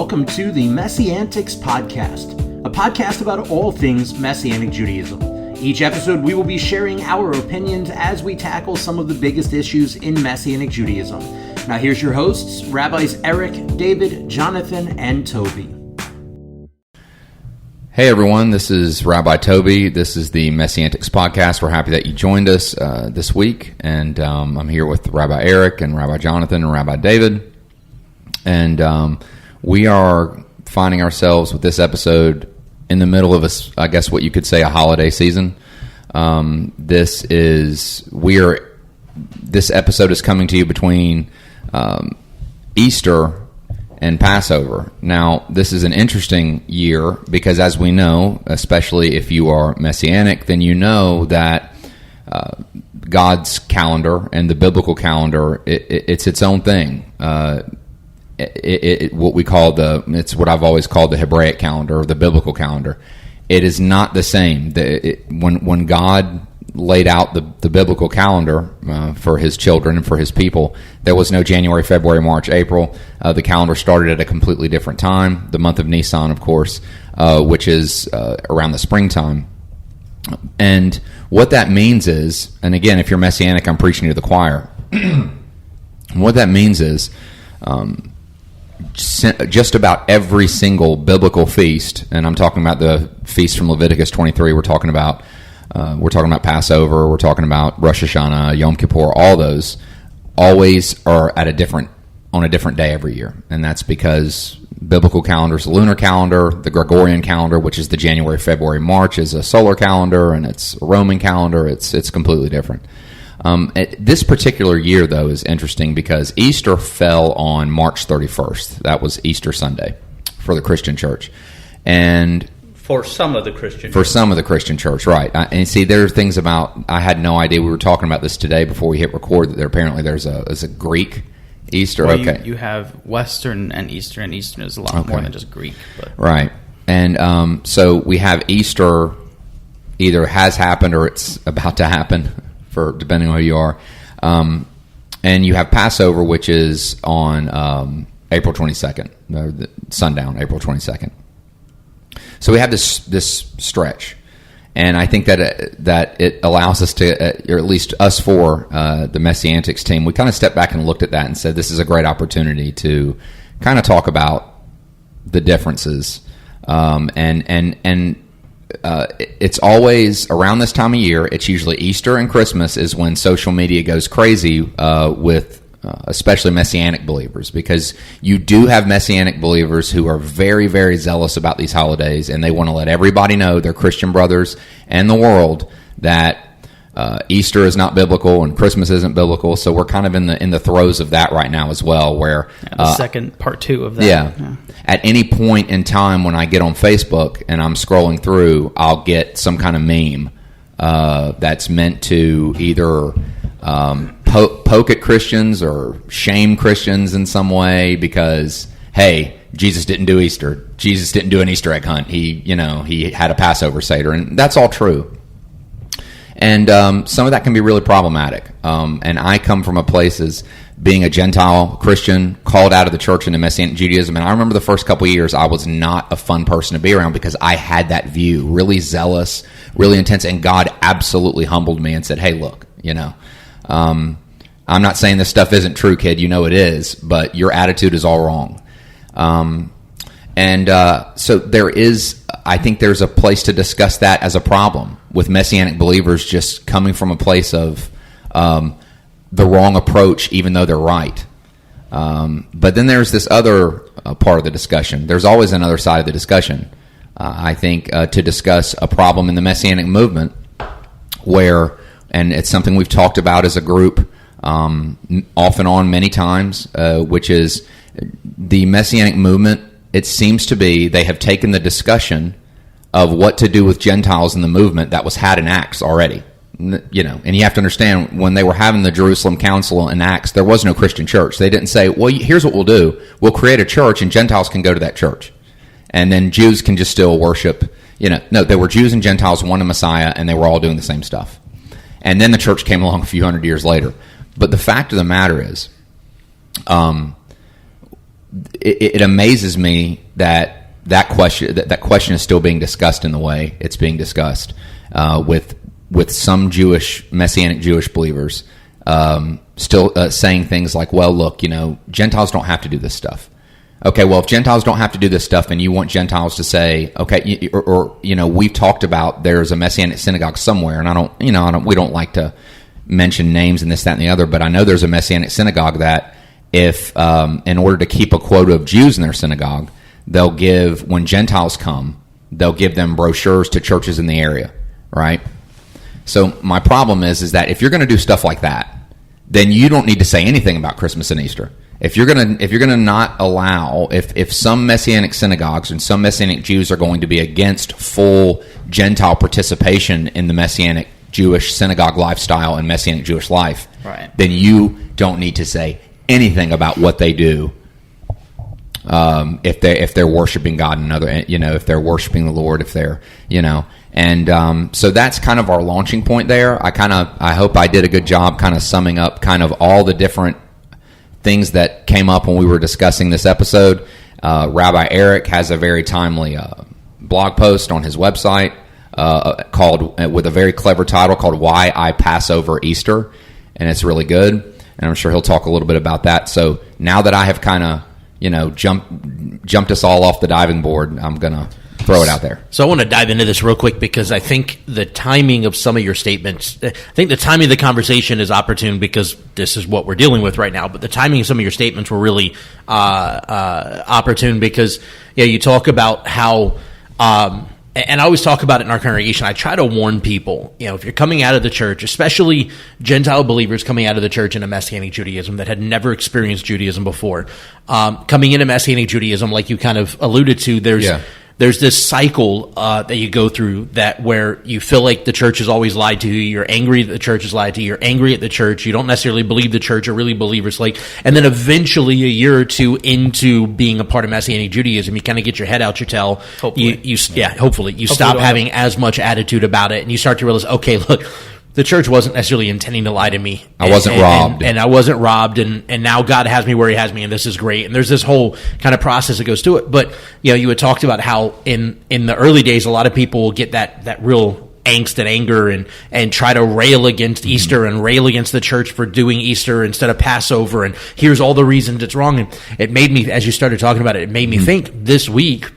welcome to the MessianTics Podcast, a podcast about all things Messianic Judaism. Each episode, we will be sharing our opinions as we tackle some of the biggest issues in Messianic Judaism. Now here's your hosts, Rabbis Eric, David, Jonathan, and Toby. Hey everyone, this is Rabbi Toby. This is the MessianTics Podcast. We're happy that you joined us this week, and I'm here with Rabbi Eric and Rabbi Jonathan and Rabbi David, and we are finding ourselves with this episode in the middle of I guess what you could say a holiday season. This episode is coming to you between Easter and Passover. Now, this is an interesting year because, as we know, especially if you are Messianic, then you know that God's calendar and the biblical calendar, it's its own thing. It's what I've always called the Hebraic calendar or the biblical calendar. It is not the same. When God laid out the biblical calendar for his children and for his people, there was no January, February, March, April. The calendar started at a completely different time, the month of Nisan, of course, which is around the springtime. And what that means is, and again, if you're Messianic, I'm preaching to the choir. What that means is just about every single biblical feast, and I'm talking about the feast from Leviticus 23, we're talking about Passover, we're talking about Rosh Hashanah, Yom Kippur, all those always are on a different day every year. And that's because biblical calendar is a lunar calendar, the Gregorian calendar, which is the January, February, March, is a solar calendar, and it's a Roman calendar. It's completely different. This particular year, though, is interesting because Easter fell on March 31st. That was Easter Sunday for the Christian church. And For some of the Christian church, right. And see, there are things about, I had no idea, we were talking about this today before we hit record, that there's a Greek Easter. Well, okay. You have Western and Eastern is a lot more than just Greek. But. Right. And so we have Easter either has happened or it's about to happen, depending on who you are. And you have Passover, which is on April 22nd, sundown, April 22nd. So we have this stretch, and I think that it allows us to, or at least us for the MessianTics team, we kind of stepped back and looked at that and said this is a great opportunity to kind of talk about the differences, and it's always around this time of year. It's usually Easter and Christmas is when social media goes crazy with especially Messianic believers, because you do have Messianic believers who are very, very zealous about these holidays, and they want to let everybody know, their Christian brothers and the world, that Easter is not biblical and Christmas isn't biblical. So we're kind of in the throes of that right now as well, where the second part two of that. Yeah. At any point in time when I get on Facebook and I'm scrolling through, I'll get some kind of meme that's meant to either poke at Christians or shame Christians in some way because, hey, Jesus didn't do Easter. Jesus didn't do an Easter egg hunt. He had a Passover Seder, and that's all true. And some of that can be really problematic. And I come from a place as being a Gentile Christian, called out of the church into Messianic Judaism. And I remember the first couple of years, I was not a fun person to be around because I had that view, really zealous, really intense. And God absolutely humbled me and said, hey, look, I'm not saying this stuff isn't true, kid. You know it is, but your attitude is all wrong. So I think there's a place to discuss that as a problem with Messianic believers just coming from a place of the wrong approach, even though they're right. But then there's this other part of the discussion. There's always another side of the discussion, I think, to discuss a problem in the Messianic movement where, and it's something we've talked about as a group off and on many times, which is the Messianic movement. It seems to be they have taken the discussion of what to do with Gentiles in the movement that was had in Acts already. And you have to understand, when they were having the Jerusalem Council in Acts, there was no Christian church. They didn't say, well, here's what we'll do. We'll create a church and Gentiles can go to that church. And then Jews can just still worship. No, there were Jews and Gentiles, one a Messiah, and they were all doing the same stuff. And then the church came along a few hundred years later. But the fact of the matter is, it amazes me that question is still being discussed in the way it's being discussed with some Messianic Jewish believers still saying things like, well, look, Gentiles don't have to do this stuff. Okay, well, if Gentiles don't have to do this stuff, and you want Gentiles to say, okay, or we've talked about there's a Messianic synagogue somewhere, and we don't like to mention names and this, that, and the other, but I know there's a Messianic synagogue that if, in order to keep a quota of Jews in their synagogue, they'll give, when Gentiles come, they'll give them brochures to churches in the area, right? So my problem is that if you're going to do stuff like that, then you don't need to say anything about Christmas and Easter. If you're gonna not allow, if some Messianic synagogues and some Messianic Jews are going to be against full Gentile participation in the Messianic Jewish synagogue lifestyle and Messianic Jewish life, right, then you don't need to say anything about what they do. If they're worshiping God and if they're worshiping the Lord, if they're and so that's kind of our launching point there. I hope I did a good job kind of summing up kind of all the different things that came up when we were discussing this episode. Rabbi Eric has a very timely blog post on his website called, with a very clever title called "Why I Pass Over Easter," and it's really good. And I'm sure he'll talk a little bit about that. So now that I have kind of jumped us all off the diving board, I'm gonna throw it out there. So I want to dive into this real quick because I think the timing of some of your statements, I think the timing of the conversation is opportune because this is what we're dealing with right now, but the timing of some of your statements were really opportune because you talk about how, and I always talk about it in our congregation, I try to warn people, if you're coming out of the church, especially Gentile believers coming out of the church into Messianic Judaism that had never experienced Judaism before, coming into Messianic Judaism, like you kind of alluded to, there's this cycle that you go through where you feel like the church has always lied to you. You're angry that the church has lied to you. You're angry at the church. You don't necessarily believe the church or really believers. And then eventually, a year or two into being a part of Messianic Judaism, you kind of get your head out your tail. Hopefully. Hopefully you stop having as much attitude about it, and you start to realize, okay, look, the church wasn't necessarily intending to lie to me. I wasn't robbed. And I wasn't robbed, and now God has me where he has me, and this is great. And there's this whole kind of process that goes to it. But, you had talked about how in the early days, a lot of people will get that real angst and anger and try to rail against Easter and rail against the church for doing Easter instead of Passover. And here's all the reasons it's wrong. And it made me, as you started talking about it, it made me think this week,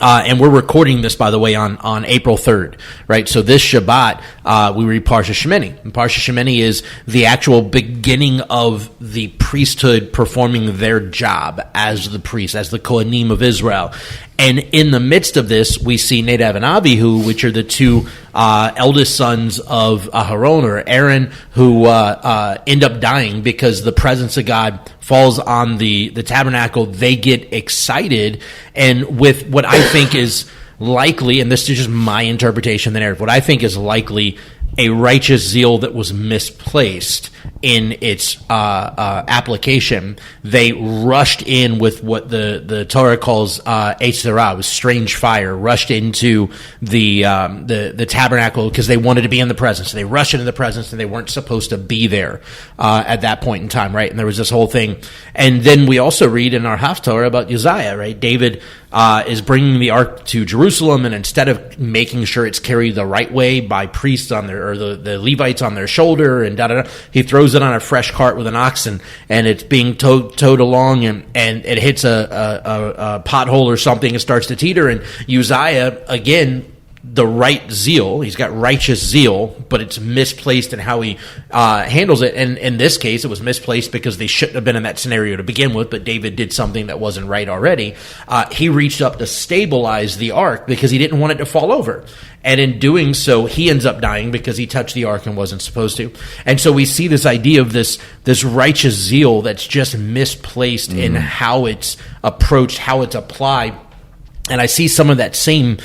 and we're recording this, by the way, on April 3rd, right? So this Shabbat, we read Parsha Shemini. And Parsha Shemini is the actual beginning of the priesthood performing their job as the priests, as the Kohanim of Israel. And in the midst of this, we see Nadav and Abihu, which are the two eldest sons of Aharon or Aaron, who end up dying because the presence of God falls on the tabernacle. They get excited, and with what I think is likely, and this is just my interpretation of the narrative, what I think is likely a righteous zeal that was misplaced in its application. They rushed in with what the Torah calls Eitzerah, was strange fire, rushed into the tabernacle because they wanted to be in the presence. They rushed into the presence and they weren't supposed to be there at that point in time, right? And there was this whole thing. And then we also read in our Haftarah about Uzziah, right? David is bringing the ark to Jerusalem, and instead of making sure it's carried the right way by priests on their, or the Levites on their shoulder, and he throws it on a fresh cart with an oxen, and it's being towed along, and it hits a pothole or something, and starts to teeter, and Uzziah, again, the right zeal, he's got righteous zeal, but it's misplaced in how he handles it. And in this case, it was misplaced because they shouldn't have been in that scenario to begin with, but David did something that wasn't right already. He reached up to stabilize the ark because he didn't want it to fall over. And in doing so, he ends up dying because he touched the ark and wasn't supposed to. And so we see this idea of this righteous zeal that's just misplaced in how it's approached, how it's applied. And I see some of that same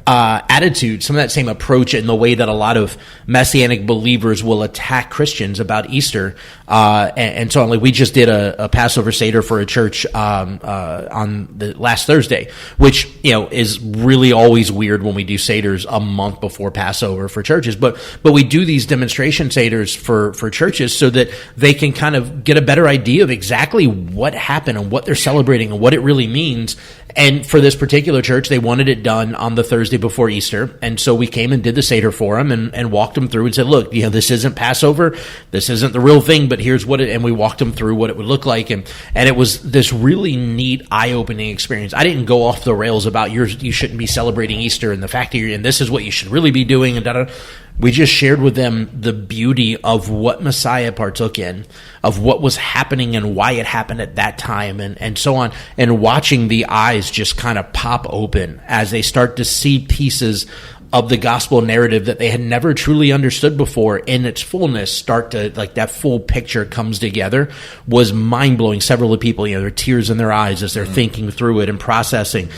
attitude, some of that same approach in the way that a lot of Messianic believers will attack Christians about Easter, and so on. Like we just did a Passover Seder for a church on the last Thursday, which is really always weird when we do Seders a month before Passover for churches. But we do these demonstration Seders for churches so that they can kind of get a better idea of exactly what happened and what they're celebrating and what it really means. And for this particular church, they wanted it done on the Thursday before Easter. And so we came and did the Seder for them and walked them through and said, look, this isn't Passover. This isn't the real thing, but here's what and we walked them through what it would look like. And it was this really neat, eye-opening experience. I didn't go off the rails about you shouldn't be celebrating Easter and the fact that and this is what you should really be doing and da-da. We just shared with them the beauty of what Messiah partook in, of what was happening and why it happened at that time and so on, and watching the eyes just kind of pop open as they start to see pieces of the gospel narrative that they had never truly understood before in its fullness start to, like, that full picture comes together was mind-blowing. Several of people, there are tears in their eyes as they're thinking through it and processing.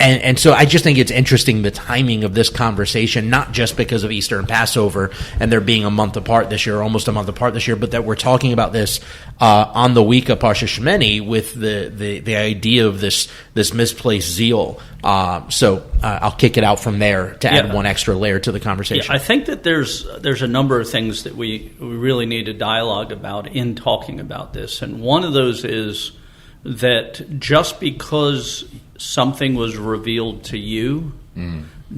And so I just think it's interesting the timing of this conversation, not just because of Easter and Passover and they're being a month apart this year, almost a month apart this year, but that we're talking about this on the week of Parsha Shemini with the idea of this misplaced zeal. So I'll kick it out from there to add one extra layer to the conversation. Yeah, I think that there's a number of things that we really need to dialogue about in talking about this, and one of those is that just because something was revealed to you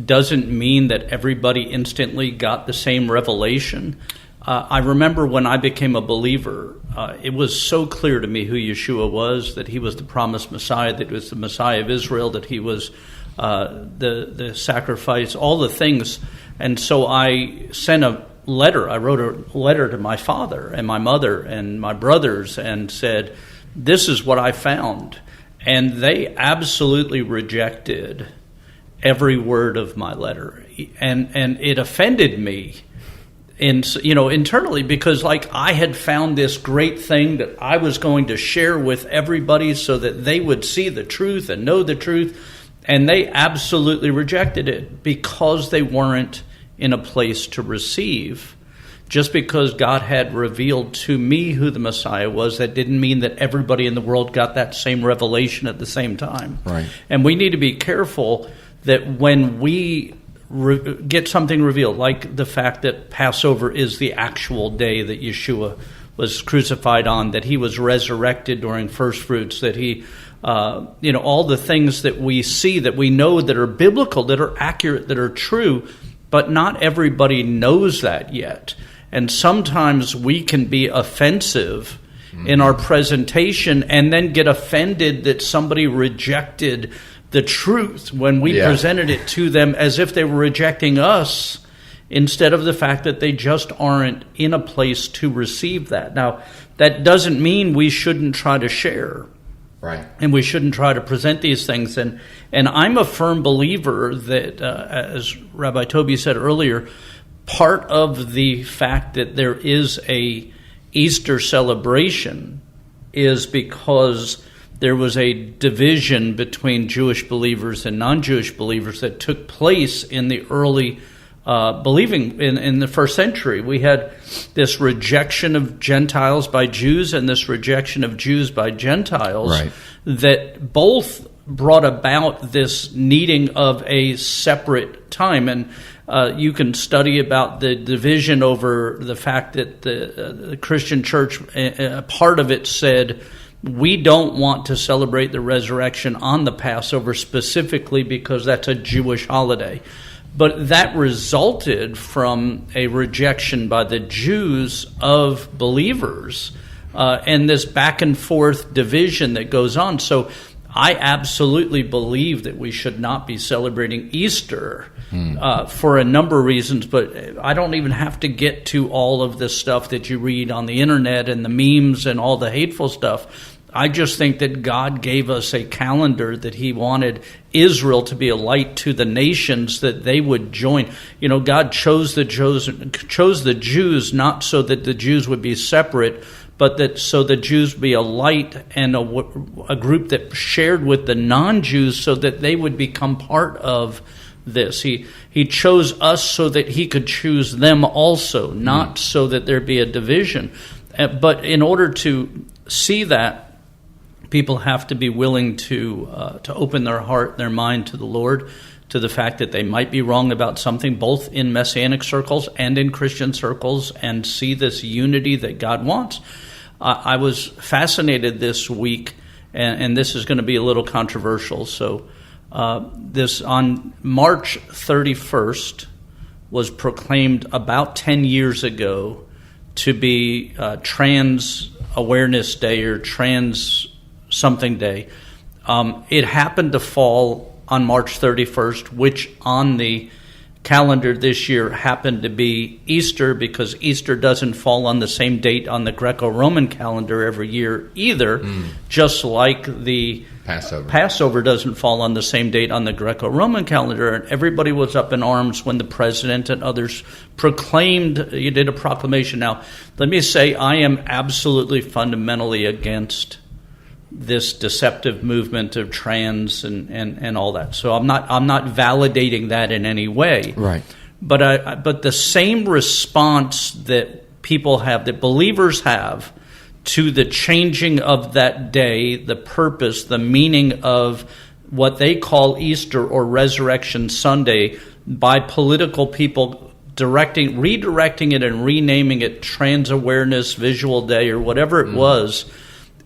doesn't mean that everybody instantly got the same revelation. I remember when I became a believer, it was so clear to me who Yeshua was, that he was the promised Messiah, that he was the Messiah of Israel, that he was the sacrifice, all the things. And so I sent a letter. I wrote a letter to my father and my mother and my brothers and said, this is what I found. And they absolutely rejected every word of my letter, and it offended me, internally, because I had found this great thing that I was going to share with everybody so that they would see the truth and know the truth, and they absolutely rejected it because they weren't in a place to receive. Just because God had revealed to me who the Messiah was, that didn't mean that everybody in the world got that same revelation at the same time. Right. And we need to be careful that when we get something revealed, like the fact that Passover is the actual day that Yeshua was crucified on, that he was resurrected during first fruits, that he, all the things that we see, that we know that are biblical, that are accurate, that are true, but not everybody knows that yet. And sometimes we can be offensive in our presentation and then get offended that somebody rejected the truth when we presented it to them as if they were rejecting us, instead of the fact that they just aren't in a place to receive that. Now, that doesn't mean we shouldn't try to share. Right. And we shouldn't try to present these things. And I'm a firm believer that, as Rabbi Toby said earlier, part of the fact that there is a Easter celebration is because there was a division between Jewish believers and non-Jewish believers that took place in the early believing in the first century. We had this rejection of Gentiles by Jews and this rejection of Jews by Gentiles, right, that both brought about this needing of a separate time. And you can study about the division over the fact that the Christian church, part of it said, we don't want to celebrate the resurrection on the Passover specifically because that's a Jewish holiday. But that resulted from a rejection by the Jews of believers and this back and forth division that goes on. So I absolutely believe that we should not be celebrating Easter for a number of reasons, but I don't even have to get to all of the stuff that you read on the internet and the memes and all the hateful stuff. I just think that God gave us a calendar that he wanted Israel to be a light to the nations, that they would join. You know, God chose the Jews not so that the Jews would be separate, but that so the Jews be a light and a group that shared with the non-Jews so that they would become part of this. He chose us so that he could choose them also, not so that there be a division. But in order to see that, people have to be willing to open their heart, their mind to the Lord, to the fact that they might be wrong about something, both in Messianic circles and in Christian circles, and see this unity that God wants. I was fascinated this week, and this is going to be a little controversial. So this on March 31st was proclaimed about 10 years ago to be Trans Awareness Day or Trans something day. It happened to fall on March 31st, which on the calendar this year happened to be Easter, because Easter doesn't fall on the same date on the Greco-Roman calendar every year either, just like the Passover doesn't fall on the same date on the Greco-Roman calendar. And everybody was up in arms when the president and others you did a proclamation. Now, let me say, I am absolutely fundamentally against this deceptive movement of trans and all that. So I'm not validating that in any way. Right. But the same response that people have, that believers have, to the changing of that day, the purpose, the meaning of what they call Easter or Resurrection Sunday, by political people redirecting it and renaming it Trans Awareness Visual Day or whatever it was,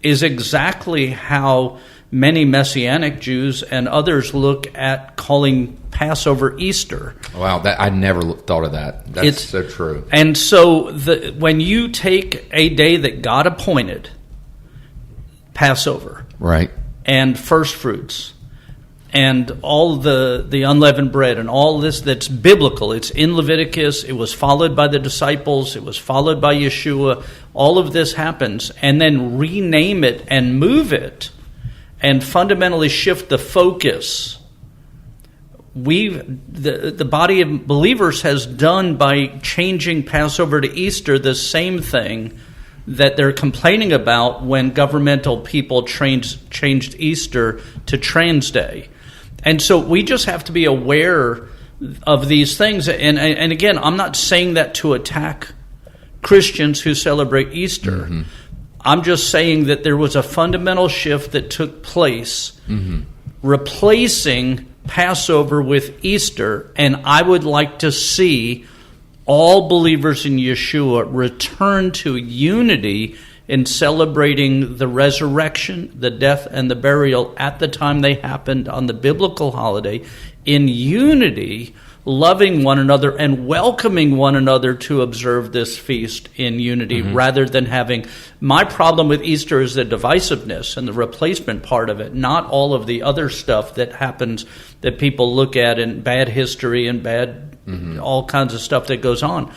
is exactly how many Messianic Jews and others look at calling Passover Easter. Wow, I never thought of that. That's so true. And so when you take a day that God appointed, Passover, right, and first fruits, and all the unleavened bread and all this that's biblical, it's in Leviticus, it was followed by the disciples, it was followed by Yeshua, all of this happens, and then rename it and move it and fundamentally shift the focus. The body of believers has done by changing Passover to Easter the same thing that they're complaining about when governmental people changed Easter to Trans Day. And so we just have to be aware of these things. And again, I'm not saying that to attack Christians who celebrate Easter. Mm-hmm. I'm just saying that there was a fundamental shift that took place, replacing Passover with Easter. And I would like to see all believers in Yeshua return to unity in celebrating the resurrection, the death, and the burial at the time they happened on the biblical holiday, in unity, loving one another and welcoming one another to observe this feast in unity, rather than having... My problem with Easter is the divisiveness and the replacement part of it, not all of the other stuff that happens that people look at in bad history and bad all kinds of stuff that goes on.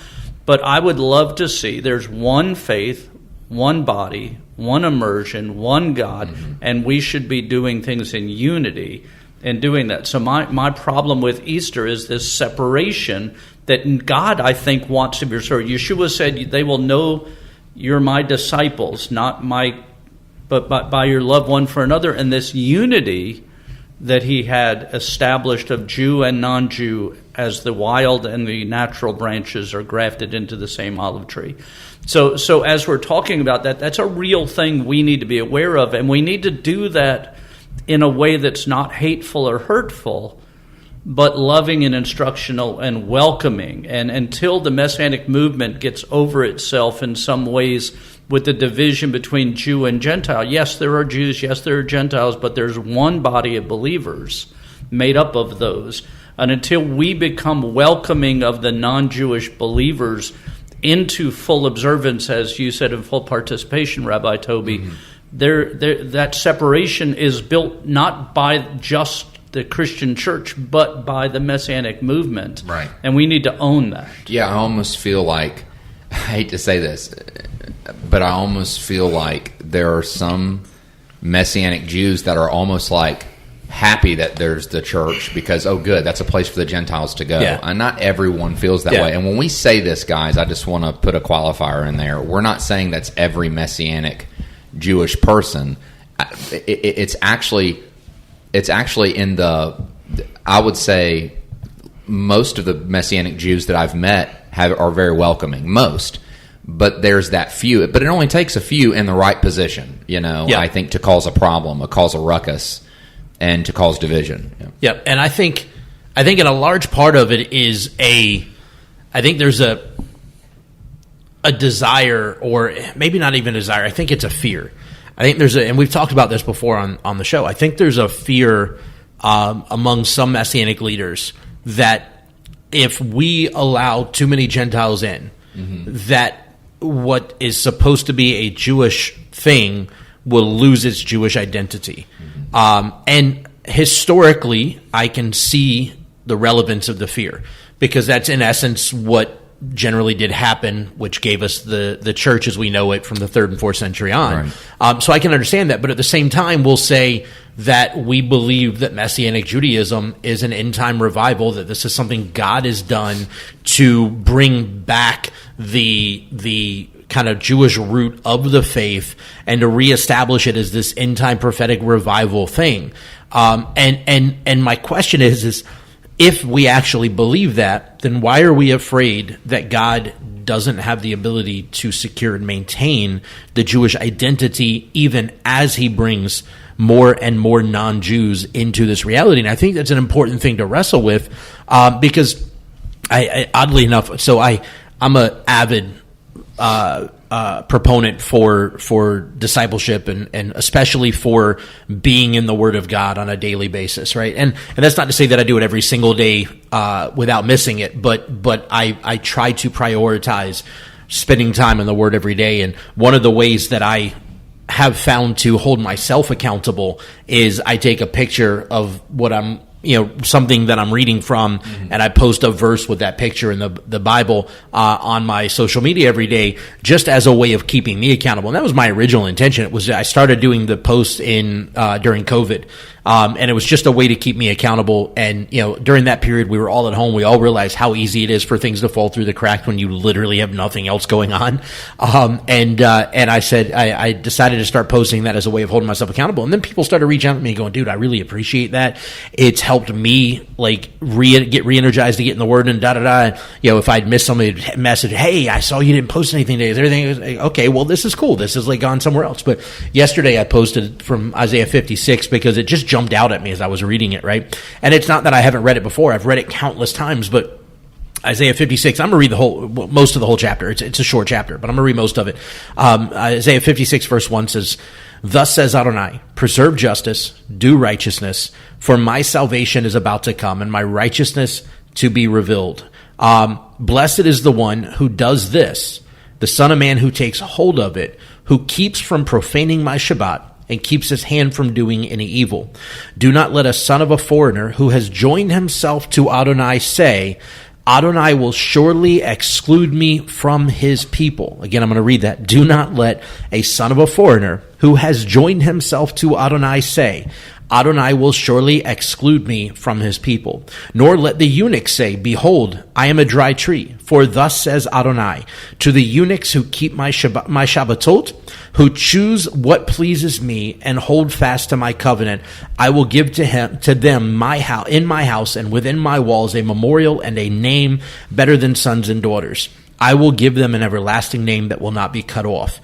But I would love to see there's one faith, one body, one immersion, one God, and we should be doing things in unity and doing that. So my problem with Easter is this separation that God, I think, wants to be restored. Yeshua said, they will know you're my disciples, but by your love one for another. And this unity that he had established of Jew and non-Jew as the wild and the natural branches are grafted into the same olive tree. So as we're talking about that, that's a real thing we need to be aware of, and we need to do that in a way that's not hateful or hurtful, but loving and instructional and welcoming. And until the Messianic movement gets over itself in some ways with the division between Jew and Gentile. Yes, there are Jews, yes, there are Gentiles, but there's one body of believers made up of those. And until we become welcoming of the non-Jewish believers into full observance, as you said, in full participation, Rabbi Toby, that separation is built not by just the Christian church, but by the Messianic movement. Right. And we need to own that. Yeah, I almost feel like, I hate to say this, but I almost feel like there are some Messianic Jews that are almost like happy that there's the church because, oh, good, that's a place for the Gentiles to go. Yeah. And not everyone feels that way. And when we say this, guys, I just want to put a qualifier in there. We're not saying that's every Messianic Jewish person. It's actually in the, I would say, most of the Messianic Jews that I've met are very welcoming. Most. But there's that few. But it only takes a few in the right position, I think, to cause a problem, cause a ruckus, and to cause division. Yep. And I think in a large part of it is I think there's a desire, or maybe not even a desire. I think it's a fear. I think and we've talked about this before on the show. I think there's a fear among some Messianic leaders that if we allow too many Gentiles in, that what is supposed to be a Jewish thing will lose its Jewish identity. And historically, I can see the relevance of the fear, because that's in essence what generally did happen, which gave us the church as we know it from the 3rd and 4th century on. Right. So I can understand that, but at the same time, we'll say that we believe that Messianic Judaism is an end-time revival, that this is something God has done to bring back the kind of Jewish root of the faith and to reestablish it as this end-time prophetic revival thing. And my question is if we actually believe that, then why are we afraid that God doesn't have the ability to secure and maintain the Jewish identity even as he brings more and more non-Jews into this reality? And I think that's an important thing to wrestle with, because I oddly enough, so I'm an avid proponent for discipleship and especially for being in the Word of God on a daily basis, right? And that's not to say that I do it every single day without missing it, but I try to prioritize spending time in the Word every day. And one of the ways that I have found to hold myself accountable is I take a picture of what I'm something that I'm reading from, and I post a verse with that picture in the Bible on my social media every day, just as a way of keeping me accountable. And that was my original intention. It was, I started doing the posts during COVID, and it was just a way to keep me accountable. And during that period, we were all at home. We all realized how easy it is for things to fall through the cracks when you literally have nothing else going on. And I said I decided to start posting that as a way of holding myself accountable. And then people started reaching out to me, going, "Dude, I really appreciate that. It's helped me get re-energized to get in the Word and da-da-da. If I'd missed somebody's message, hey, I saw you didn't post anything today. Is everything okay? Well, this is cool. This is gone somewhere else." But yesterday I posted from Isaiah 56 because it just jumped out at me as I was reading it, right? And it's not that I haven't read it before. I've read it countless times, but Isaiah 56, I'm going to read most of the whole chapter. It's a short chapter, but I'm going to read most of it. Isaiah 56 verse 1 says, "Thus says Adonai, preserve justice, do righteousness, for my salvation is about to come, and my righteousness to be revealed. Blessed is the one who does this, the Son of Man who takes hold of it, who keeps from profaning my Shabbat, and keeps his hand from doing any evil. Do not let a son of a foreigner who has joined himself to Adonai say, Adonai will surely exclude me from his people." Again, I'm going to read that. "Do not let a son of a foreigner who has joined himself to Adonai say, Adonai will surely exclude me from his people. Nor let the eunuch say, Behold, I am a dry tree. For thus says Adonai, to the eunuchs who keep my Shabbatot, who choose what pleases me and hold fast to my covenant, I will give to them my house, in my house and within my walls, a memorial and a name better than sons and daughters. I will give them an everlasting name that will not be cut off."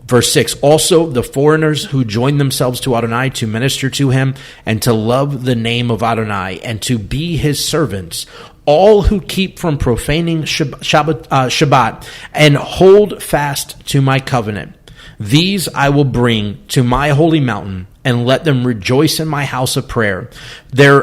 Verse 6, "Also the foreigners who join themselves to Adonai to minister to him and to love the name of Adonai and to be his servants, all who keep from profaning Shabbat and hold fast to my covenant, these I will bring to my holy mountain and let them rejoice in my house of prayer. Their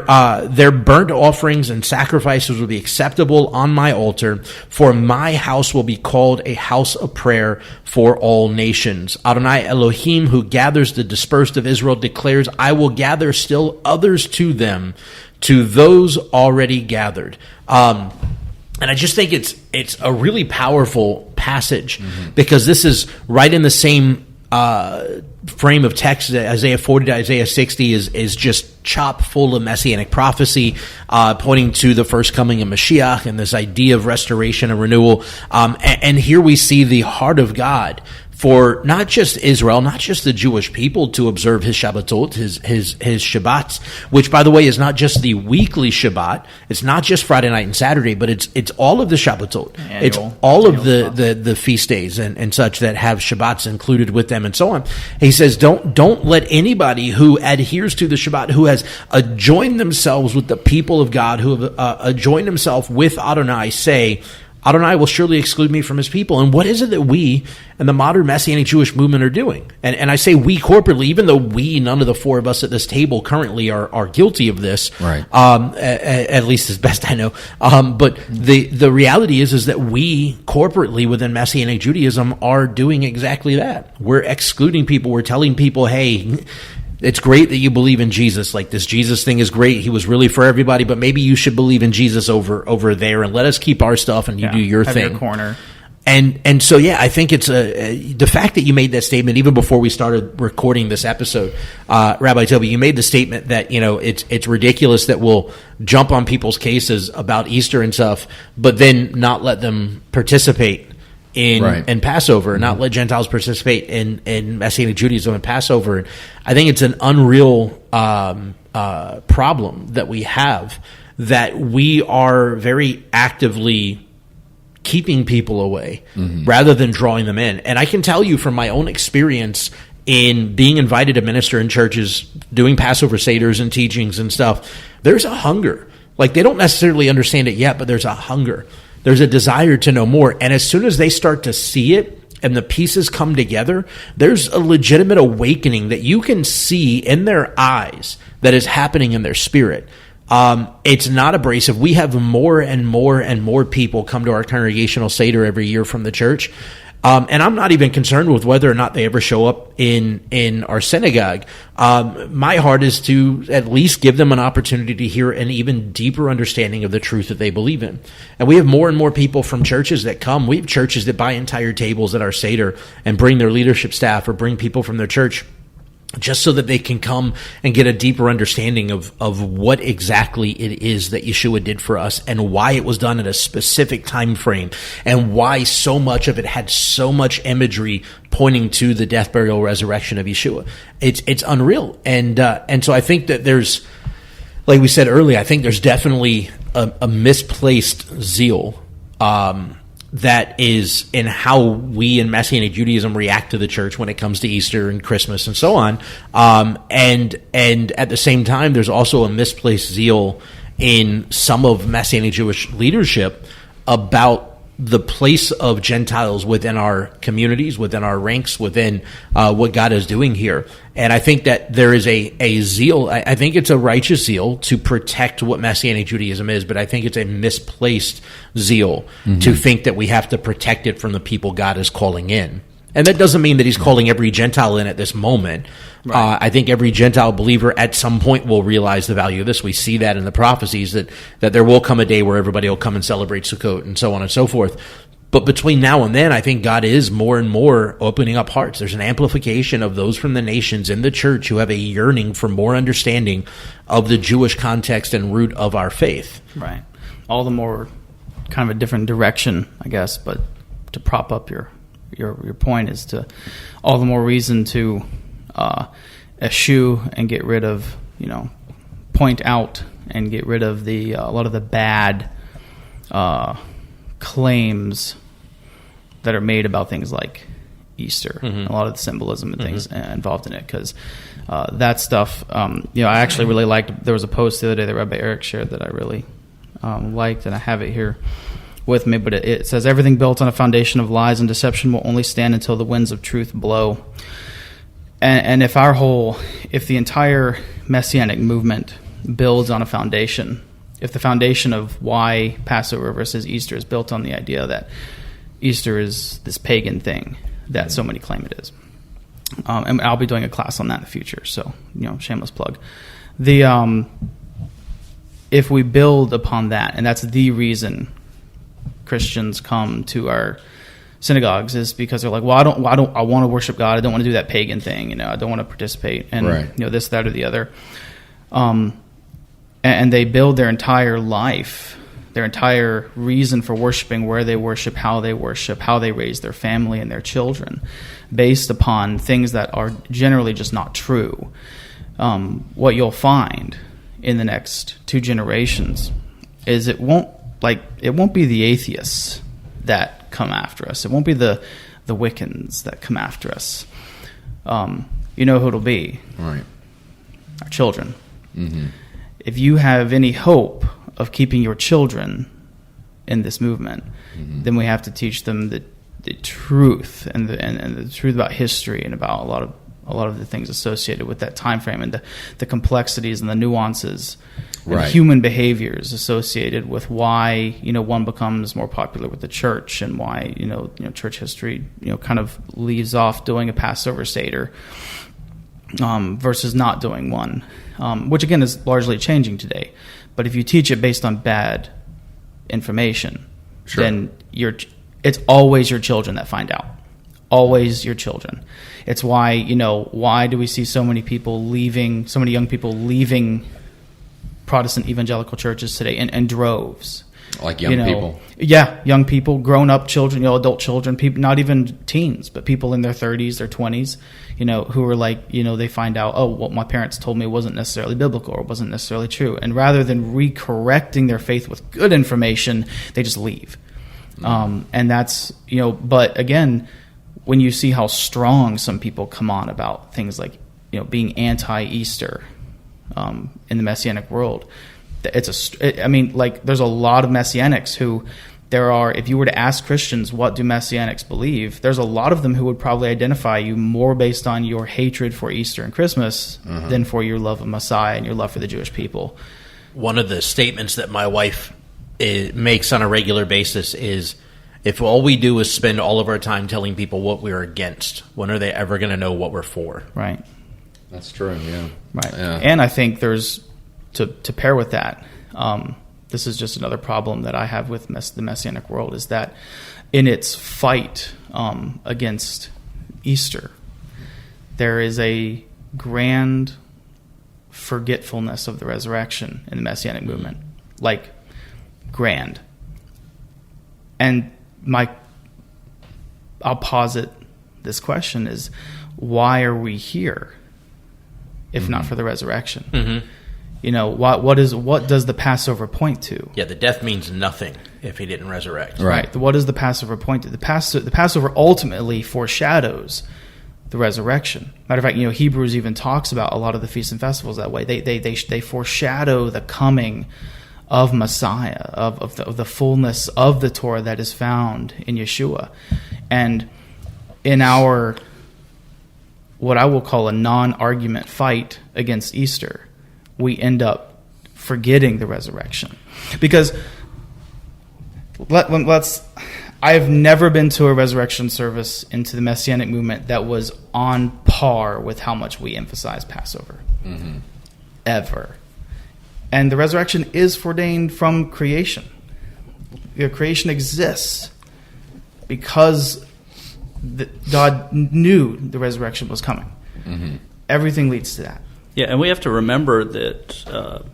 burnt offerings and sacrifices will be acceptable on my altar, for my house will be called a house of prayer for all nations. Adonai Elohim, who gathers the dispersed of Israel, declares, I will gather still others to them, to those already gathered." And I just think it's a really powerful passage, because this is right in the same frame of text, Isaiah 40 to Isaiah 60 is just chock full of messianic prophecy, pointing to the first coming of Mashiach and this idea of restoration and renewal. And here we see the heart of God for not just Israel, not just the Jewish people, to observe his Shabbatot, his Shabbats, which, by the way, is not just the weekly Shabbat. It's not just Friday night and Saturday, but it's all of the Shabbatot. It's all of the feast days and such that have Shabbats included with them and so on. He says, don't let anybody who adheres to the Shabbat, who has joined themselves with the people of God, who have joined themselves with Adonai, say, Adonai will surely exclude me from his people. And what is it that we and the modern Messianic Jewish movement are doing? And I say we corporately, even though none of the four of us at this table currently are guilty of this, right? At least as best I know. But the reality is that we corporately within Messianic Judaism are doing exactly that. We're excluding people. We're telling people, hey, it's great that you believe in Jesus. Like, this Jesus thing is great. He was really for everybody, but maybe you should believe in Jesus over there, and let us keep our stuff and you do your thing. Your corner. And so, yeah, I think it's the fact that you made that statement even before we started recording this episode, Rabbi Toby, you made the statement that, it's ridiculous that we'll jump on people's cases about Easter and stuff, but then not let them participate in Passover, not let Gentiles participate in Messianic Judaism and Passover. And I think it's an unreal problem that we have, that we are very actively keeping people away rather than drawing them in. And I can tell you from my own experience in being invited to minister in churches, doing Passover Seders and teachings and stuff, there's a hunger. Like, they don't necessarily understand it yet, but there's a hunger. There's a desire to know more. And as soon as they start to see it and the pieces come together, there's a legitimate awakening that you can see in their eyes that is happening in their spirit. It's not abrasive. We have more and more and more people come to our congregational Seder every year from the church. And I'm not even concerned with whether or not they ever show up in our synagogue. My heart is to at least give them an opportunity to hear an even deeper understanding of the truth that they believe in. And we have more and more people from churches that come. We have churches that buy entire tables at our Seder and bring their leadership staff or bring people from their church, just so that they can come and get a deeper understanding of what exactly it is that Yeshua did for us and why it was done at a specific time frame and why so much of it had so much imagery pointing to the death, burial, resurrection of Yeshua. It's unreal. And so I think that there's, like we said earlier, I think there's definitely a misplaced zeal that is in how we in Messianic Judaism react to the church when it comes to Easter and Christmas and so on. And at the same time, there's also a misplaced zeal in some of Messianic Jewish leadership about the place of Gentiles within our communities, within our ranks, within what God is doing here. And I think that there is a zeal. I think it's a righteous zeal to protect what Messianic Judaism is, but I think it's a misplaced zeal to think that we have to protect it from the people God is calling in. And that doesn't mean that he's calling every Gentile in at this moment. Right. I think every Gentile believer at some point will realize the value of this. We see that in the prophecies, that there will come a day where everybody will come and celebrate Sukkot and so on and so forth. But between now and then, I think God is more and more opening up hearts. There's an amplification of those from the nations in the church who have a yearning for more understanding of the Jewish context and root of our faith. Right. All the more kind of a different direction, I guess, but to prop up your point is to all the more reason to eschew and get rid of, point out and get rid of a lot of the bad claims that are made about things like Easter, a lot of the symbolism and things involved in it, because that stuff, I actually really liked. There was a post the other day that Rabbi Eric shared that I really liked, and I have it here with me, but it says, everything built on a foundation of lies and deception will only stand until the winds of truth blow. And if the entire Messianic movement builds on a foundation, if the foundation of why Passover versus Easter is built on the idea that Easter is this pagan thing that so many claim it is. And I'll be doing a class on that in the future, so, shameless plug. If we build upon that, and that's the reason Christians come to our synagogues is because they're like, well, I want to worship God. I don't want to do that pagan thing. I don't want to participate in this, that, or the other. And they build their entire life, their entire reason for worshiping, where they worship, how they raise their family and their children, based upon things that are generally just not true. What you'll find in the next 2 generations is it won't be the atheists that come after us. It won't be the Wiccans that come after us. You know who it'll be? Right. Our children. Mm-hmm. If you have any hope of keeping your children in this movement, then we have to teach them the truth and the truth about history and about a lot of the things associated with that time frame and the complexities and the nuances and human behaviors associated with why one becomes more popular with the church and why church history kind of leaves off doing a Passover Seder versus not doing one, which again is largely changing today. But if you teach it based on bad information, then it's always your children that find out. Always your children. It's why why do we see so many young people leaving Protestant evangelical churches today in droves? Like young people. Yeah, young people, grown-up children, adult children, people, not even teens, but people in their 30s, their 20s, who are like, they find out, oh, what my parents told me wasn't necessarily biblical or wasn't necessarily true. And rather than recorrecting their faith with good information, they just leave. And that's, but again, when you see how strong some people come on about things like, being anti-Easter in the Messianic world, there's a lot of Messianics who if you were to ask Christians, what do Messianics believe? There's a lot of them who would probably identify you more based on your hatred for Easter and Christmas than for your love of Messiah and your love for the Jewish people. One of the statements that my wife makes on a regular basis is, if all we do is spend all of our time telling people what we're against, when are they ever going to know what we're for? Right. That's true, yeah. Right. Yeah. And I think there's, to pair with that, this is just another problem that I have with the Messianic world, is that in its fight against Easter, there is a grand forgetfulness of the resurrection in the Messianic movement. Like, grand. And I'll posit this question is, why are we here if not for the resurrection? What does the Passover point to? Yeah, the death means nothing if he didn't resurrect. Right. What does the Passover point to? The Passover ultimately foreshadows the resurrection. Matter of fact, Hebrews even talks about a lot of the feasts and festivals that way. They foreshadow the coming of Messiah, of the fullness of the Torah that is found in Yeshua. And in our, what I will call a non-argument fight against Easter, we end up forgetting the resurrection. Because I have never been to a resurrection service into the Messianic movement that was on par with how much we emphasize Passover. Ever. And the resurrection is ordained from creation. Creation exists because God knew the resurrection was coming. Everything leads to that. Yeah, and we have to remember that,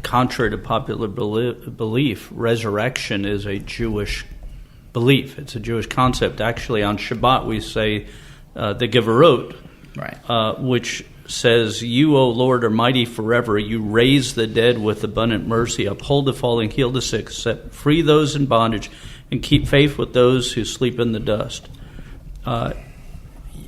contrary to popular belief, resurrection is a Jewish belief. It's a Jewish concept. Actually, on Shabbat we say the Gevarot, right, which says, "You, O Lord, are mighty forever. You raise the dead with abundant mercy, uphold the falling, heal the sick, set free those in bondage, and keep faith with those who sleep in the dust."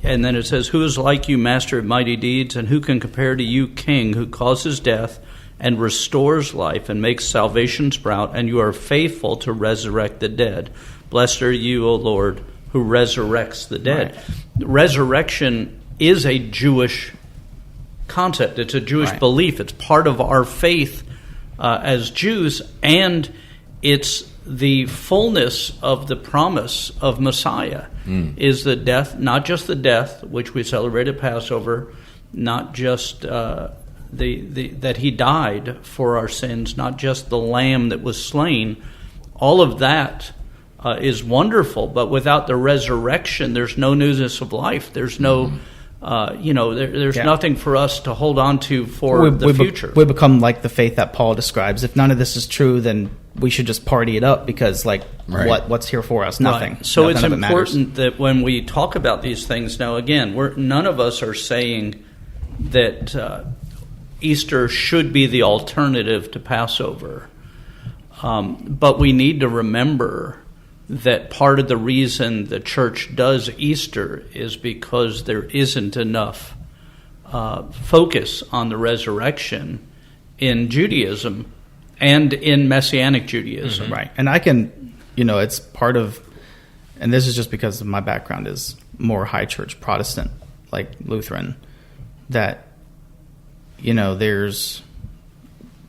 And then it says, "Who is like you, master of mighty deeds, and who can compare to you, king, who causes death and restores life and makes salvation sprout, and you are faithful to resurrect the dead. Blessed are you, O Lord, who resurrects the dead." Right. Resurrection is a Jewish concept. It's a Jewish belief. It's part of our faith as Jews, and it's the fullness of the promise of Messiah is the death, not just the death, which we celebrate at Passover, not just that he died for our sins, not just the lamb that was slain. All of that is wonderful, but without the resurrection, there's no newness of life. There's no, there's nothing for us to hold on to for the future. We become like the faith that Paul describes. If none of this is true, then we should just party it up because, what's here for us? Nothing. Right. So it's none important that when we talk about these things, now again, none of us are saying that Easter should be the alternative to Passover, but we need to remember that part of the reason the church does Easter is because there isn't enough focus on the resurrection in Judaism and in Messianic Judaism. Mm-hmm. Right. And I can, it's part of, and this is just because my background is more high church Protestant, like Lutheran, that, there's,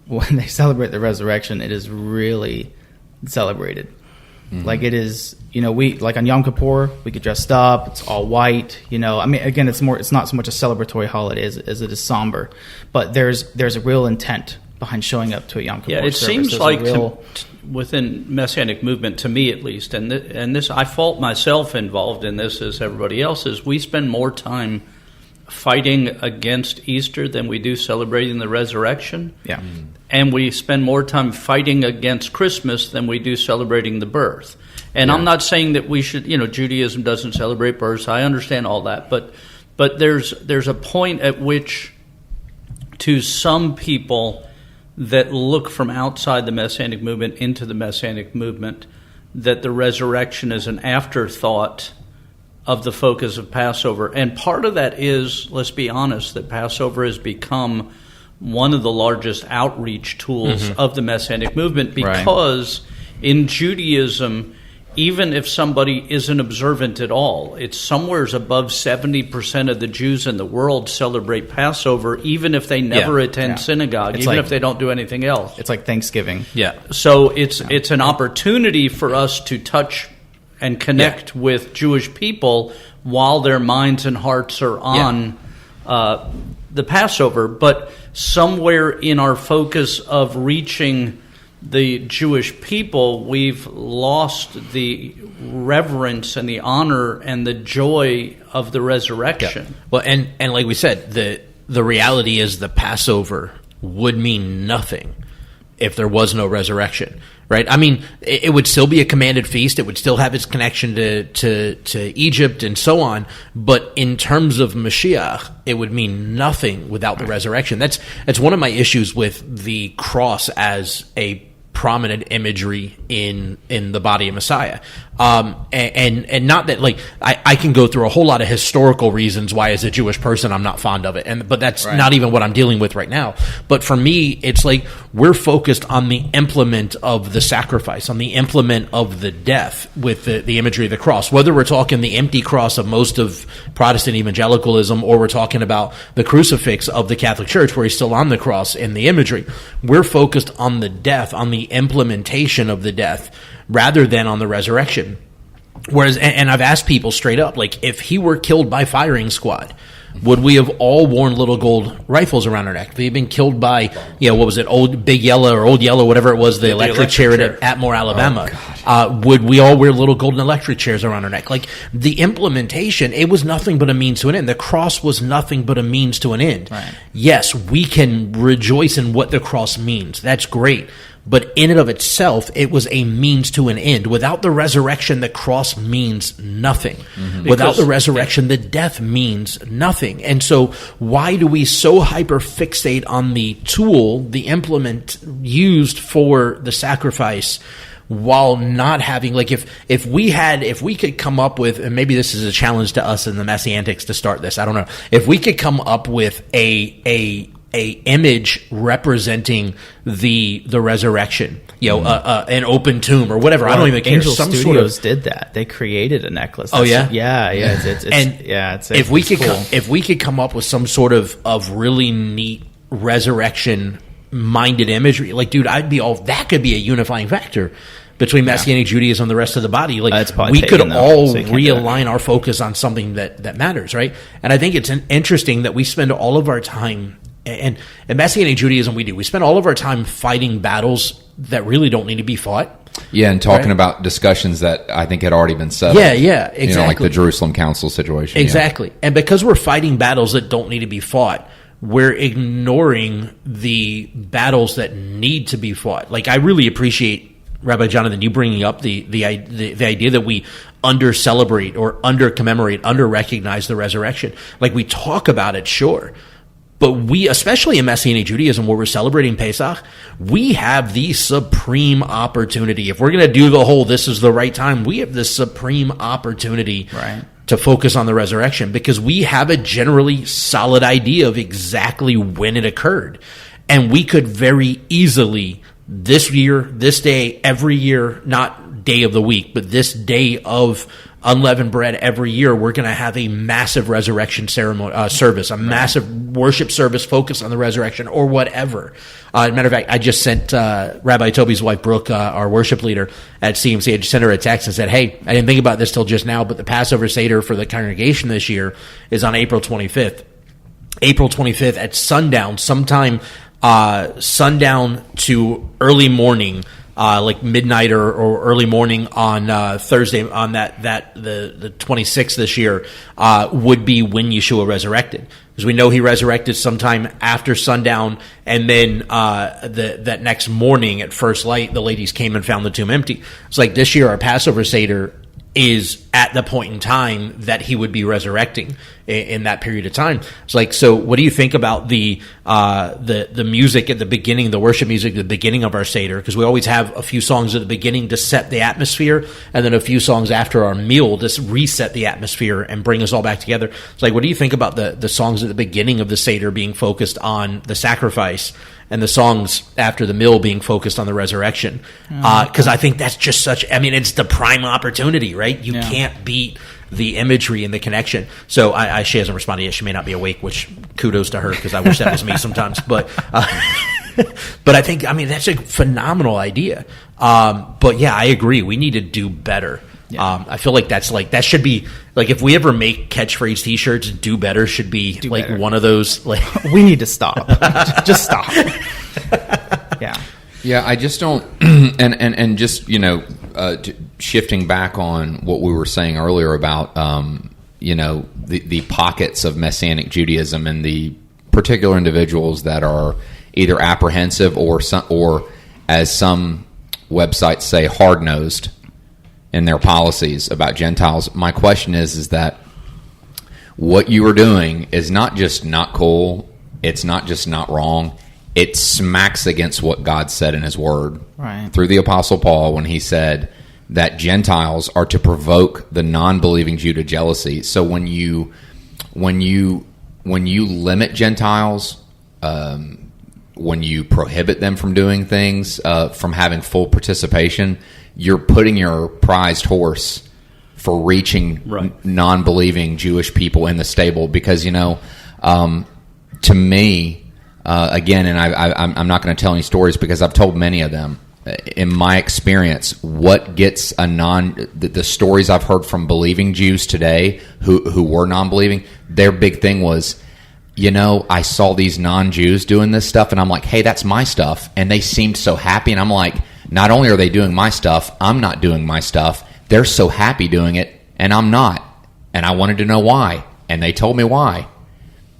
when they celebrate the resurrection, it is really celebrated. Mm-hmm. Like it is, we like on Yom Kippur, we get dressed up. It's all white. Again, it's not so much a celebratory holiday as it is somber, but there's a real intent behind showing up to a Yom Kippur. Yeah, it service. seems like within Messianic movement, to me at least, and this I fault myself involved in this as everybody else is. We spend more time fighting against Easter than we do celebrating the resurrection. Yeah. Mm. And we spend more time fighting against Christmas than we do celebrating the birth. And I'm not saying that we should, Judaism doesn't celebrate births. I understand all that. But there's a point at which, to some people that look from outside the Messianic movement into the Messianic movement, that the resurrection is an afterthought of the focus of Passover. And part of that is, let's be honest, that Passover has become one of the largest outreach tools of the Messianic movement because in Judaism, even if somebody isn't observant at all, it's somewhere above 70% of the Jews in the world celebrate Passover, even if they never attend synagogue, even if they don't do anything else. It's like Thanksgiving. Yeah. So it's an opportunity for us to touch and connect with Jewish people while their minds and hearts are on the Passover. But somewhere in our focus of reaching the Jewish people, we've lost the reverence and the honor and the joy of the resurrection. Yeah. Well, and like we said, the reality is the Passover would mean nothing if there was no resurrection, right? I mean, it would still be a commanded feast. It would still have its connection to Egypt and so on. But in terms of Mashiach, it would mean nothing without the resurrection. That's one of my issues with the cross as a prominent imagery in the body of Messiah. And not that, like, I can go through a whole lot of historical reasons why as a Jewish person I'm not fond of it, but that's not even what I'm dealing with right now. But for me, it's like we're focused on the implement of the sacrifice, on the implement of the death with the imagery of the cross, whether we're talking the empty cross of most of Protestant evangelicalism or we're talking about the crucifix of the Catholic Church where he's still on the cross in the imagery. We're focused on the death, on the implementation of the death, rather than on the resurrection. Whereas, and I've asked people straight up, like, if he were killed by firing squad, would we have all worn little gold rifles around our neck? If he had been killed by, what was it, Old Big Yellow or Old Yellow, whatever it was, the electric chair at Atmore, Alabama, would we all wear little golden electric chairs around our neck? Like, the implementation, it was nothing but a means to an end. The cross was nothing but a means to an end. Right. Yes, we can rejoice in what the cross means. That's great. But in and of itself, it was a means to an end. Without the resurrection, the cross means nothing. Mm-hmm. Without the resurrection, the death means nothing. And so why do we so hyper-fixate on the tool, the implement used for the sacrifice, while not having, like, if we could come up with, and maybe this is a challenge to us in the MessianTics to start this, I don't know. If we could come up with a image representing the resurrection, an open tomb or whatever. Well, I don't even care. Angel Some Studios did that. They created a necklace. Oh yeah, If we could come up with some sort of really neat resurrection minded imagery, like, dude, I'd be all that could be a unifying factor between Messianic Judaism and the rest of the body. Like, we could all realign our focus on something that matters, right? And I think it's interesting that we spend all of our time, and Messianic Judaism we spend all of our time fighting battles that really don't need to be fought. Yeah, and talking about discussions that I think had already been settled. Yeah, exactly. You know, like the Jerusalem Council situation. Exactly. Yeah. And because we're fighting battles that don't need to be fought, we're ignoring the battles that need to be fought. Like, I really appreciate, Rabbi Jonathan, you bringing up the idea that we under-celebrate or under-commemorate, under-recognize the resurrection. Like, we talk about it, sure. But we, especially in Messianic Judaism, where we're celebrating Pesach, we have the supreme opportunity. If we're going to do the whole "this is the right time," we have the supreme opportunity to focus on the resurrection, because we have a generally solid idea of exactly when it occurred. And we could very easily, this year, this day, every year, not day of the week, but this day of unleavened bread every year, we're going to have a massive resurrection ceremony service, a massive worship service focused on the resurrection, or whatever. Matter of fact, I just sent Rabbi Toby's wife, Brooke, our worship leader at CMC, I just sent her a text and said, hey, I didn't think about this till just now, but the Passover Seder for the congregation this year is on April 25th. April 25th at sundown, sometime sundown to early morning, like midnight or early morning on Thursday, on the 26th this year, would be when Yeshua resurrected. Because we know he resurrected sometime after sundown, and then that next morning at first light, the ladies came and found the tomb empty. It's like this year our Passover Seder is at the point in time that he would be resurrecting in that period of time. It's like, so what do you think about the music at the beginning, the worship music at the beginning of our Seder? Because we always have a few songs at the beginning to set the atmosphere, and then a few songs after our meal to reset the atmosphere and bring us all back together. It's like, what do you think about the songs at the beginning of the Seder being focused on the sacrifice, and the songs after the meal being focused on the resurrection? Because I think that's just it's the prime opportunity, right? You can't beat the imagery and the connection. So she hasn't responded yet. She may not be awake, which kudos to her, because I wish that was me sometimes. But but I think, that's a phenomenal idea. But yeah, I agree. We need to do better. Yeah. I feel like that should be, like, if we ever make catchphrase T-shirts, "Do better" should be better. One of those. Like, we need to stop. Just stop. Yeah, I just don't, and just, shifting back on what we were saying earlier about, the pockets of Messianic Judaism and the particular individuals that are either apprehensive or as some websites say, hard-nosed in their policies about Gentiles. My question is that what you are doing is not just not cool, it's not just not wrong, it smacks against what God said in his word through the Apostle Paul, when he said that Gentiles are to provoke the non-believing Jew to jealousy. So when you limit Gentiles, when you prohibit them from doing things, from having full participation, you're putting your prized horse for reaching non-believing Jewish people in the stable. Because, to me, again, and I'm not going to tell any stories because I've told many of them. In my experience, what gets the stories I've heard from believing Jews today who were non-believing, their big thing was, I saw these non-Jews doing this stuff, and I'm like, hey, that's my stuff. And they seemed so happy, and I'm like, not only are they doing my stuff, I'm not doing my stuff. They're so happy doing it, and I'm not. And I wanted to know why, and they told me why.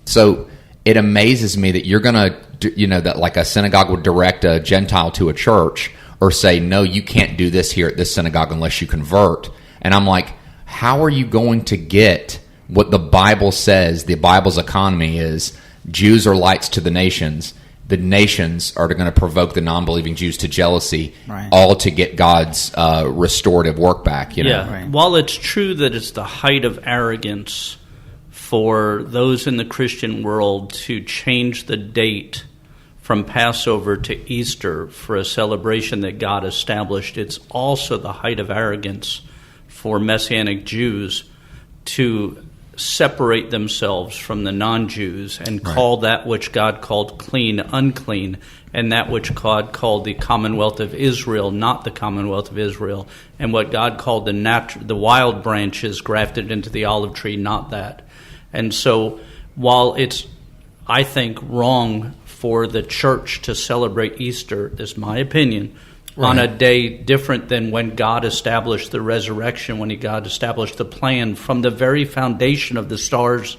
So it amazes me that you're going to, that like a synagogue would direct a Gentile to a church, or say, no, you can't do this here at this synagogue unless you convert. And I'm like, how are you going to get what the Bible says the Bible's economy is? Jews are lights to the nations. The nations are going to provoke the non-believing Jews to jealousy, all to get God's restorative work back. While it's true that it's the height of arrogance for those in the Christian world to change the date from Passover to Easter for a celebration that God established, it's also the height of arrogance for Messianic Jews to separate themselves from the non-Jews and call that which God called clean unclean, and that which God called the Commonwealth of Israel not the Commonwealth of Israel, and what God called the wild branches grafted into the olive tree not that. And so while it's, I think, wrong for the church to celebrate Easter, is my opinion, on a day different than when God established the resurrection, when God established the plan from the very foundation of the stars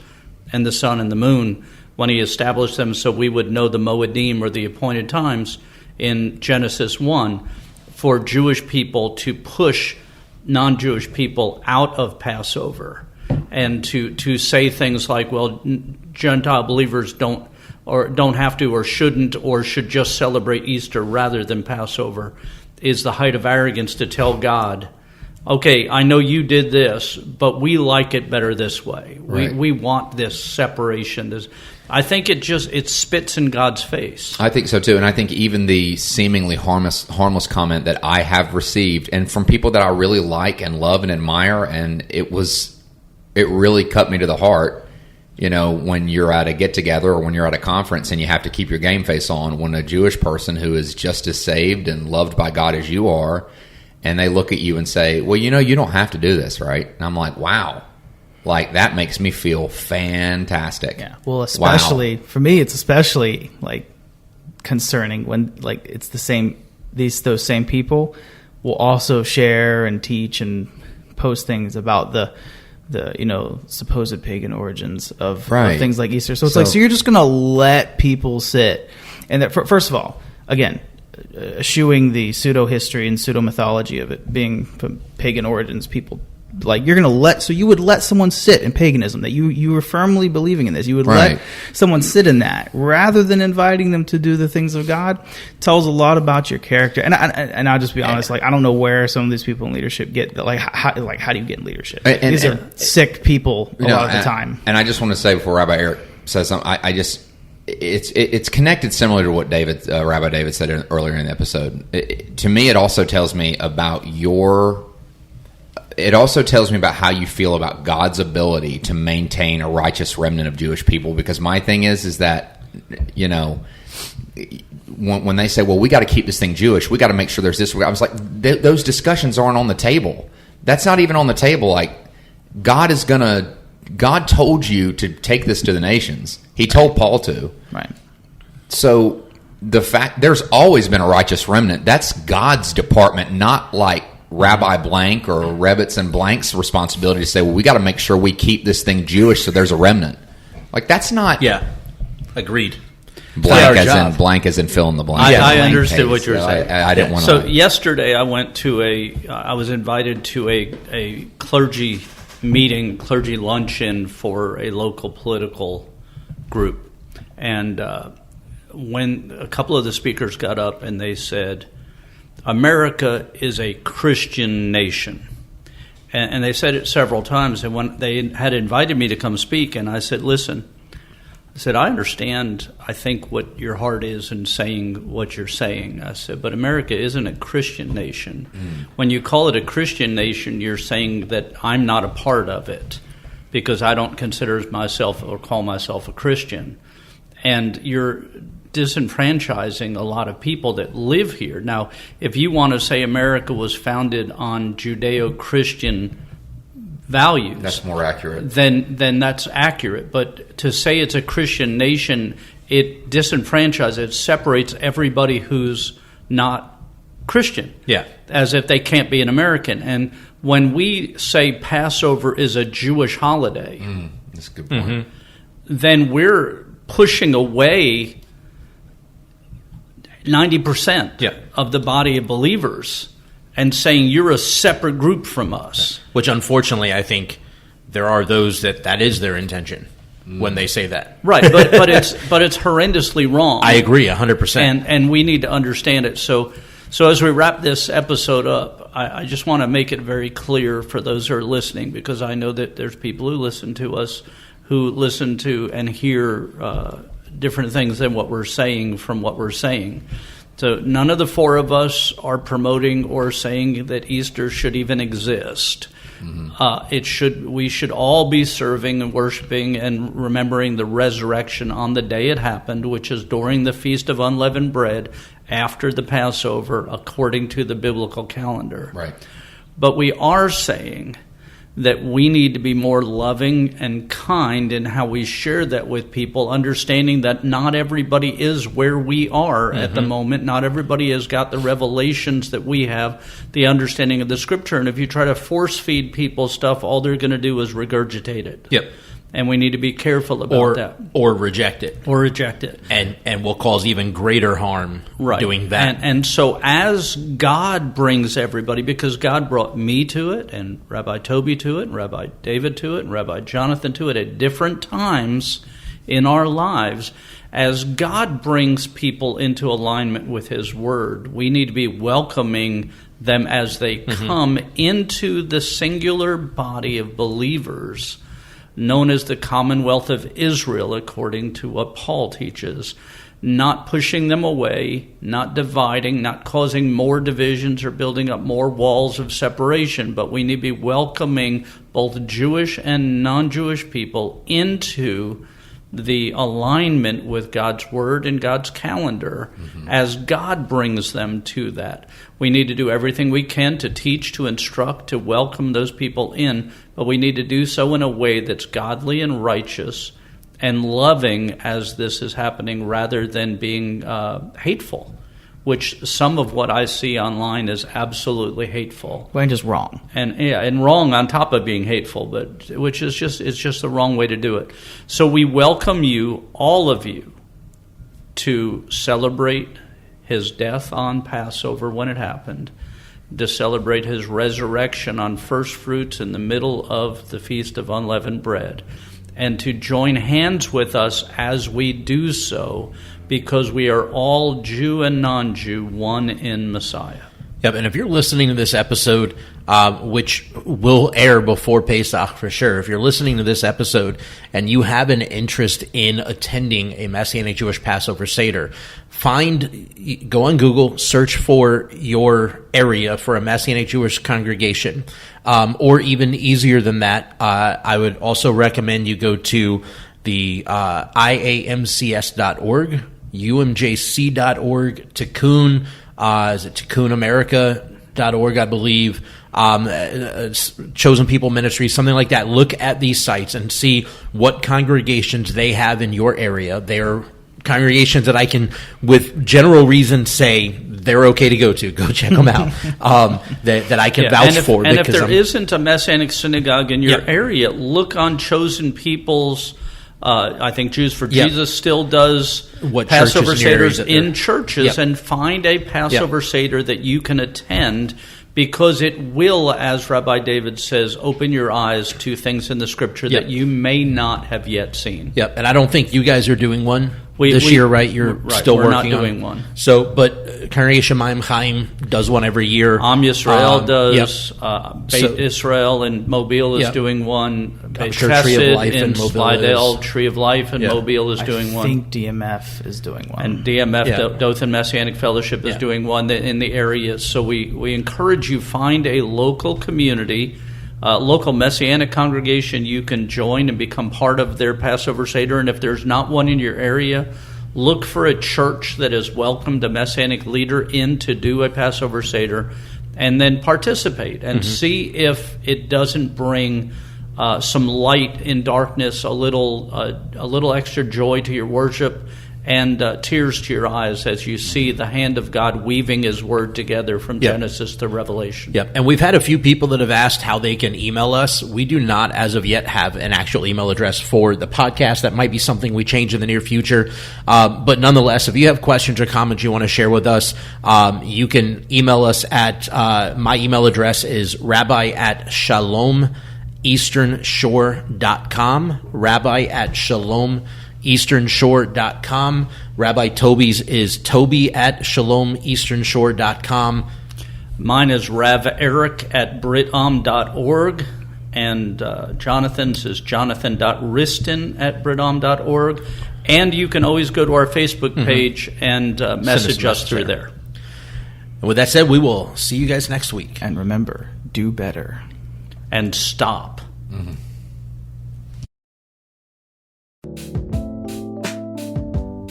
and the sun and the moon, when he established them so we would know the Moedim, or the appointed times, in Genesis 1, for Jewish people to push non-Jewish people out of Passover, and to say things like, well, Gentile believers don't have to, or shouldn't, or should just celebrate Easter rather than Passover, is the height of arrogance to tell God, okay, I know you did this, but we like it better this way. Right. We want this separation. I think it spits in God's face. I think so too, and I think even the seemingly harmless comment that I have received, and from people that I really like and love and admire, and it really cut me to the heart. You know, when you're at a get-together or when you're at a conference and you have to keep your game face on, when a Jewish person who is just as saved and loved by God as you are, and they look at you and say, well, you know, you don't have to do this, right? And I'm like, wow. Like, that makes me feel fantastic. Yeah. Well, especially for me, it's especially like concerning when like it's the same. Those same people will also share and teach and post things about the supposed pagan origins of things like Easter. So it's so you're just going to let people sit, and that first of all, again, eschewing the pseudo history and pseudo mythology of it being from pagan origins, people. Like you would let someone sit in paganism, that you were firmly believing in this. You would let someone sit in that rather than inviting them to do the things of God. Tells a lot about your character. And I'll just be honest, like I don't know where some of these people in leadership get how do you get in leadership? These are sick people a lot of the time. And I just want to say before Rabbi Eric says something, it's connected similar to what Rabbi David said earlier in the episode. To me, it also tells me about It also tells me about how you feel about God's ability to maintain a righteous remnant of Jewish people. Because my thing is that, you know, when they say, well, we got to keep this thing Jewish, we got to make sure there's this. I was like, those discussions aren't on the table. That's not even on the table. Like, God told you to take this to the nations. He told Paul to. Right. So the fact there's always been a righteous remnant, that's God's department, not like Rabbi Blank or Rebitz and Blank's responsibility to say, well, we got to make sure we keep this thing Jewish so there's a remnant. Like, that's not... Yeah, agreed. Blank as in fill in the blank. I understood what you were saying. I didn't want to... So yesterday I went to I was invited to a clergy meeting, clergy luncheon for a local political group. And when a couple of the speakers got up and they said, America is a Christian nation. And they said it several times. And when they had invited me to come speak, and I said, listen, I understand, I think, what your heart is in saying what you're saying. I said, but America isn't a Christian nation. When you call it a Christian nation, you're saying that I'm not a part of it because I don't consider myself or call myself a Christian. And you're disenfranchising a lot of people that live here. Now, if you want to say America was founded on Judeo-Christian values, that's more accurate. Then that's accurate. But to say it's a Christian nation, it disenfranchises, it separates everybody who's not Christian. Yeah. As if they can't be an American. And when we say Passover is a Jewish holiday, that's a good point. Then we're pushing away 90% of the body of believers and saying you're a separate group from us. Which, unfortunately, I think there are those that is their intention when they say that. Right, but it's horrendously wrong. I agree 100%. And we need to understand it. So as we wrap this episode up, I just want to make it very clear for those who are listening, because I know that there's people who listen to us who listen to and hear different things than what we're saying from what we're saying. So none of the four of us are promoting or saying that Easter should even exist. We should all be serving and worshiping and remembering the resurrection on the day it happened, which is during the Feast of Unleavened Bread after the Passover, according to the biblical calendar. Right. But we are saying that we need to be more loving and kind in how we share that with people, understanding that not everybody is where we are at the moment. Not everybody has got the revelations that we have, the understanding of the Scripture. And if you try to force feed people stuff, all they're going to do is regurgitate it. Yep. And we need to be careful about that. Or reject it. Or reject it. And will cause even greater harm doing that. And so as God brings everybody, because God brought me to it, and Rabbi Toby to it, and Rabbi David to it, and Rabbi Jonathan to it at different times in our lives, as God brings people into alignment with His Word, we need to be welcoming them as they come into the singular body of believers known as the Commonwealth of Israel, according to what Paul teaches. Not pushing them away, not dividing, not causing more divisions or building up more walls of separation, but we need to be welcoming both Jewish and non-Jewish people into the alignment with God's Word and God's calendar as God brings them to that. We need to do everything we can to teach, to instruct, to welcome those people in, but we need to do so in a way that's godly and righteous and loving as this is happening, rather than being hateful, which some of what I see online is absolutely hateful. And just wrong. And wrong on top of being hateful, but which is just the wrong way to do it. So we welcome you, all of you, to celebrate His death on Passover when it happened, to celebrate His resurrection on first fruits in the middle of the Feast of Unleavened Bread, and to join hands with us as we do so, because we are all Jew and non-Jew, one in Messiah. Yep, and if you're listening to this episode, which will air before Pesach for sure, if you're listening to this episode and you have an interest in attending a Messianic Jewish Passover Seder, go on Google, search for your area for a Messianic Jewish congregation, or even easier than that, I would also recommend you go to the IAMCS.org, UMJC.org, Tikkun, is it TikkunAmerica.org, I believe, Chosen People Ministry, something like that. Look at these sites and see what congregations they have in your area. They're congregations that I can, with general reason, say they're okay to go to. Go check them out. That I can vouch for. And if there isn't a Messianic synagogue in your area, look on Chosen People's. I think Jews for Jesus still does Passover Seders in churches, and find a Passover Seder that you can attend, because it will, as Rabbi David says, open your eyes to things in the Scripture that you may not have yet seen. Yep, and I don't think you guys are doing one this year, right? You're still working on. We're not doing one. So, but Congregation Maim Chaim does one every year. Am Yisrael does. Beit Israel in Mobile is doing one. Beit Tree of Life in Slidell, Tree of Life in Mobile is doing one. I think DMF is doing one. And DMF, Dothan Messianic Fellowship, is doing one in the area. So we encourage you, find a local community, local Messianic congregation you can join and become part of their Passover Seder. And if there's not one in your area, look for a church that has welcomed a Messianic leader in to do a Passover Seder, and then participate and see if it doesn't bring some light in darkness, a little extra joy to your worship, and tears to your eyes as you see the hand of God weaving His Word together from Genesis to Revelation. Yep, and we've had a few people that have asked how they can email us. We do not, as of yet, have an actual email address for the podcast. That might be something we change in the near future. But nonetheless, if you have questions or comments you want to share with us, you can email us at, my email address is rabbi@shalomeasternshore.com, rabbi@shalomeasternshore.com. Rabbi Toby's is toby@shalomeasternshore.com. Mine is rav.eric@britom.org, and Jonathan's is jonathan.riston@britom.org. And you can always go to our Facebook page and message us through there. And with that said, we will see you guys next week. And remember, do better. And stop.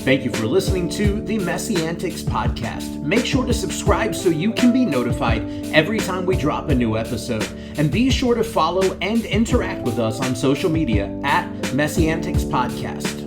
Thank you for listening to the MessianTics Podcast. Make sure to subscribe so you can be notified every time we drop a new episode. And be sure to follow and interact with us on social media at MessianTics Podcast.